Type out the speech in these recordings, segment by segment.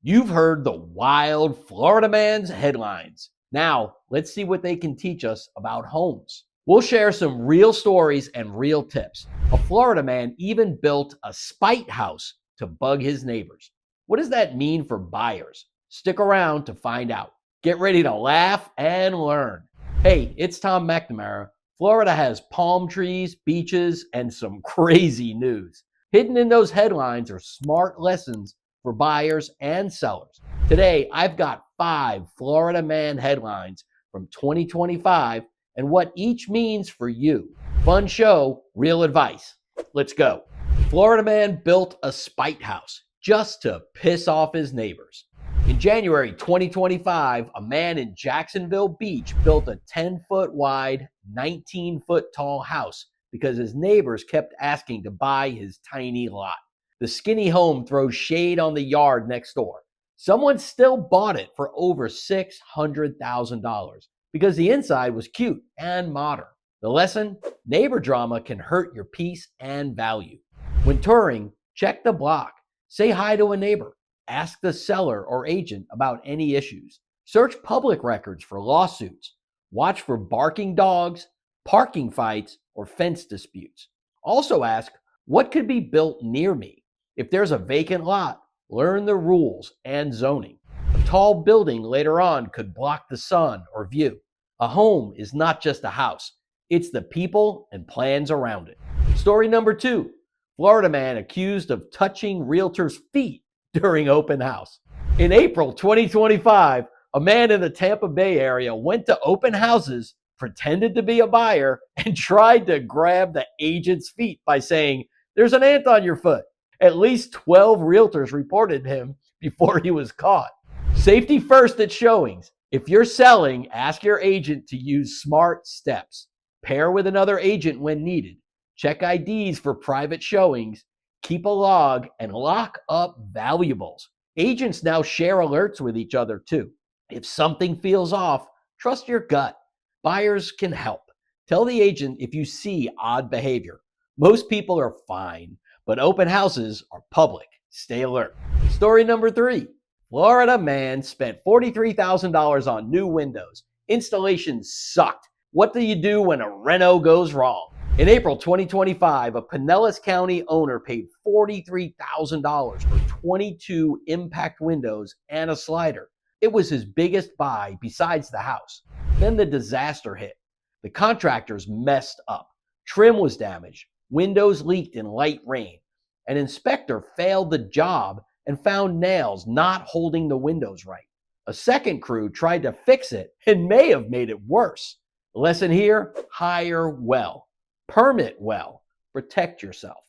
You've heard the wild Florida man's headlines. Now, let's see what they can teach us about homes. We'll share some real stories and real tips. A Florida man even built a spite house to bug his neighbors. What does that mean for buyers? Stick around to find out. Get ready to laugh and learn. Hey, it's Tom McNamara. Florida has palm trees, beaches, and some crazy news. Hidden in those headlines are smart lessons for buyers and sellers. Today, I've got 5 Florida man headlines from 2025 and what each means for you. Fun show, real advice. Let's go. Florida man built a spite house just to piss off his neighbors. In January 2025, a man in Jacksonville Beach built a 10-foot wide, 19-foot tall house because his neighbors kept asking to buy his tiny lot. The skinny home throws shade on the yard next door. Someone still bought it for over $600,000 because the inside was cute and modern. The lesson? Neighbor drama can hurt your peace and value. When touring, check the block. Say hi to a neighbor. Ask the seller or agent about any issues. Search public records for lawsuits. Watch for barking dogs, parking fights, or fence disputes. Also ask, what could be built near me? If there's a vacant lot, learn the rules and zoning. A tall building later on could block the sun or view. A home is not just a house. It's the people and plans around it. Story number 2. Florida man accused of touching realtor's feet during open house. In April 2025, a man in the Tampa Bay area went to open houses, pretended to be a buyer, and tried to grab the agent's feet by saying, "There's an ant on your foot." At least 12 realtors reported him before he was caught. Safety first at showings. If you're selling, ask your agent to use smart steps. Pair with another agent when needed. Check IDs for private showings. Keep a log and lock up valuables. Agents now share alerts with each other too. If something feels off, trust your gut. Buyers can help. Tell the agent if you see odd behavior. Most people are fine, but open houses are public. Stay alert. Story number 3. Florida man spent $43,000 on new windows. Installation sucked. What do you do when a reno goes wrong? In April 2025, a Pinellas County owner paid $43,000 for 22 impact windows and a slider. It was his biggest buy besides the house. Then the disaster hit. The contractors messed up. Trim was damaged. Windows leaked in light rain. An inspector failed the job and found nails not holding the windows right. A second crew tried to fix it and may have made it worse. The lesson here, hire well. Permit well. Protect yourself.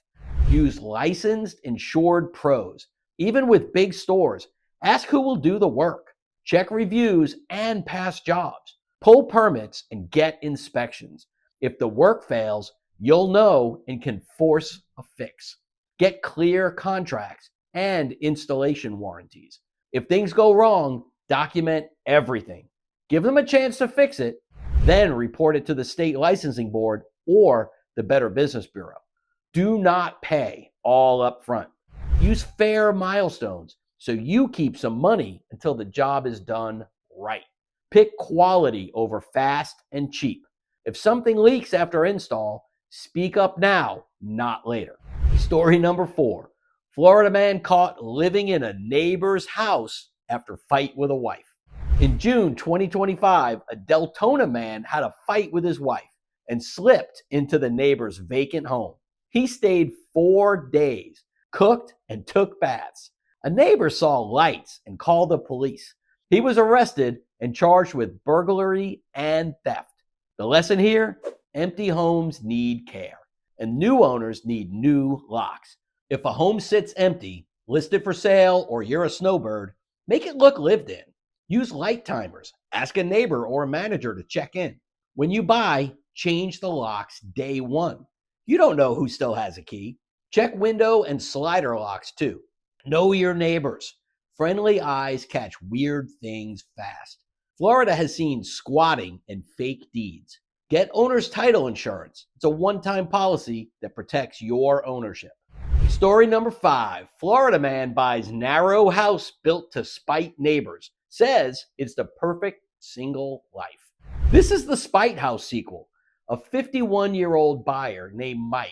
Use licensed, insured pros. Even with big stores, ask who will do the work. Check reviews and past jobs. Pull permits and get inspections. If the work fails, you'll know and can force a fix. Get clear contracts and installation warranties. If things go wrong, document everything. Give them a chance to fix it, then report it to the state licensing board or the Better Business Bureau. Do not pay all up front. Use fair milestones so you keep some money until the job is done right. Pick quality over fast and cheap. If something leaks after install, speak up now, not later. Story number 4. Florida man caught living in a neighbor's house after fight with a wife. In June 2025, a Deltona man had a fight with his wife and slipped into the neighbor's vacant home. He stayed 4 days, cooked, and took baths. A neighbor saw lights and called the police. He was arrested and charged with burglary and theft. The lesson here, empty homes need care, and new owners need new locks. If a home sits empty, listed for sale, or you're a snowbird, make it look lived in. Use light timers. Ask a neighbor or a manager to check in. When you buy, change the locks day 1. You don't know who still has a key. Check window and slider locks too. Know your neighbors. Friendly eyes catch weird things fast. Florida has seen squatting and fake deeds. Get owner's title insurance. It's a one-time policy that protects your ownership. Story number 5. Florida man buys narrow house built to spite neighbors. Says it's the perfect single life. This is the Spite House sequel. A 51-year-old buyer named Mike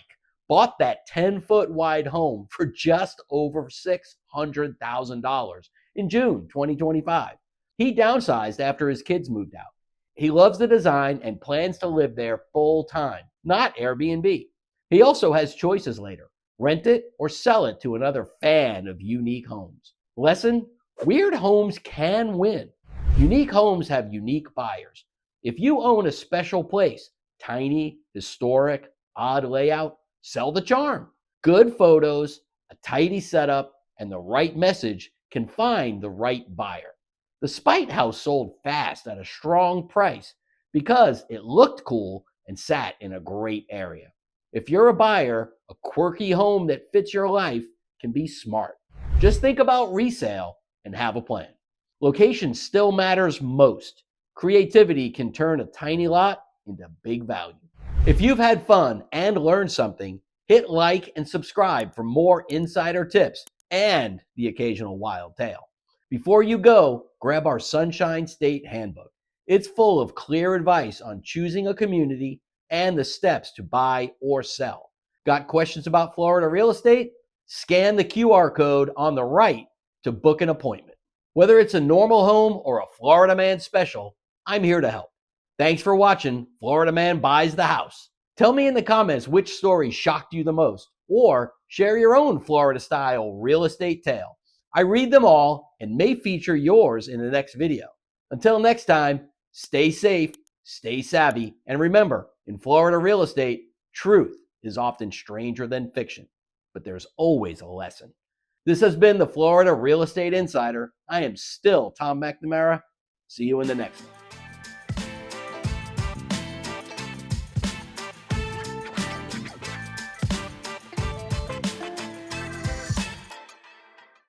bought that 10-foot wide home for just over $600,000 in June 2025. He downsized after his kids moved out. He loves the design and plans to live there full time, not Airbnb. He also has choices later: rent it or sell it to another fan of unique homes. Lesson: weird homes can win. Unique homes have unique buyers. If you own a special place, tiny, historic, odd layout, sell the charm. Good photos, a tidy setup, and the right message can find the right buyer. The Spite House sold fast at a strong price because it looked cool and sat in a great area. If you're a buyer, a quirky home that fits your life can be smart. Just think about resale and have a plan. Location still matters most. Creativity can turn a tiny lot into big value. If you've had fun and learned something, hit like and subscribe for more insider tips and the occasional wild tale. Before you go, grab our Sunshine State Handbook. It's full of clear advice on choosing a community and the steps to buy or sell. Got questions about Florida real estate? Scan the QR code on the right to book an appointment. Whether it's a normal home or a Florida Man special, I'm here to help. Thanks for watching Florida Man Buys the House. Tell me in the comments which story shocked you the most, or share your own Florida-style real estate tale. I read them all and may feature yours in the next video. Until next time, stay safe, stay savvy, and remember, in Florida real estate, truth is often stranger than fiction, but there's always a lesson. This has been the Florida Real Estate Insider. I am still Tom McNamara. See you in the next one.